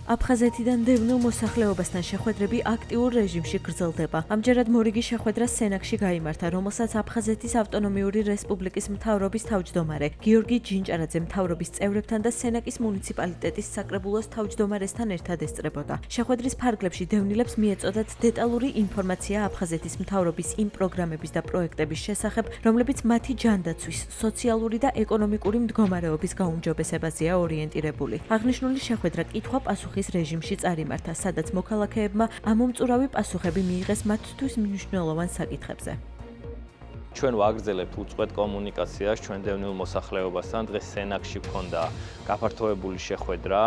აფხაზეთიდან დევნილ მოსახლეობასთან შეხვედრები აქტიურ რეჟიმში გრძელდება. ამჯერად მორიგი შეხვედრა სენაკში გაიმართა, რომელსაც აფხაზეთის ავტონომიური რესპუბლიკის მთავრობის თავმჯდომარე გიორგი ჯინჭარაძე მთავრობის წევრებთან და სენაკის მუნიციპალიტეტის საკრებულოს თავმჯდომარესთან ერთად ესწრებოდა. შეხვედრის ფარგლებში დევნილებს მიეწოდათ დეტალური ინფორმაცია აფხაზეთის მთავრობის იმ პროგრამების და პროექტების შესახებ, რომლებიც მათი ჯანდაცვის, სოციალური და ეკონომიკური მდგომარეობის გაუმჯობესებაზეა ორიენტირებული. აღნიშნული შეხვედრა კითხვა-პასუხის რეჟიმში წარიმართა, სადაც მოქალაქეებმა ამომწურავი პასუხები მიიღეს მათთვის მნიშვნელოვან საკითხებზე. ჩვენ ვაგრძელებთ უწყვეტ კომუნიკაციას ჩვენ დევნილ მოსახლეობასთან. დღეს სენაკში გვქონდა გაფართოებული შეხვედრა,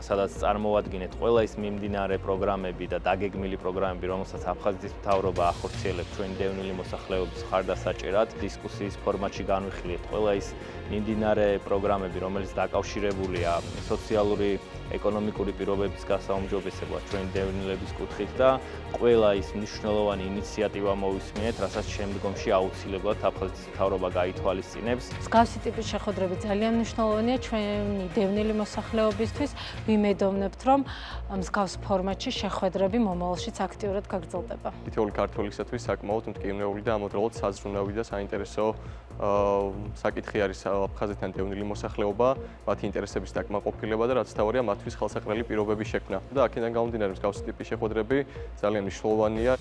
სადაც წარმოვადგინეთ ყველა ის მიმდინარე პროგრამები და დაგეგმილი პროგრამები, რომელსაც აფხაზეთის მთავრობა ახორციელებს ჩვენი დევნილი მოსახლეობის მხარდასაჭერად. დისკუსიის ფორმატში განვიხილეთ ყველა ის მიმდინარე პროგრამები, რომელიც დაკავშირებულია სოციალური ეკონომიკური პირობების გასაუმჯობესებლად ჩვენი დევნილების კუთხით და ყველა ის მნიშვნელოვანი ინიციატივა მოვისმინეთ, რასაც შემდგომში აუცილებლად აფხაზეთის მთავრობა გაითვალისწინებს. მსგავსი ტიპის შეხვედრები ძალიან მნიშვნელოვანია ჩვენი დევნილი მოსახლეობისთვის. ვიმედოვნებთ, რომ მსგავს ფორმატში შეხვედრები მომავალშიც აქტიურად გაგრძელდება. თითოეული ქართველისათვის საკმაოდ მტკივნეული და ამოდროულად საზრუნავი და საინტერესო საკითხი არის აფხაზეთთან დევნილი მოსახლეობა, მათი ინტერესების დაკმაყოფილება და რაც თავარია მათთვის ხელსაყრელი პირობების შექმნა. და აქედან გამომდინარე მსგავსი ტიპის შეხვედრები ძალიან მნიშვნელოვანია.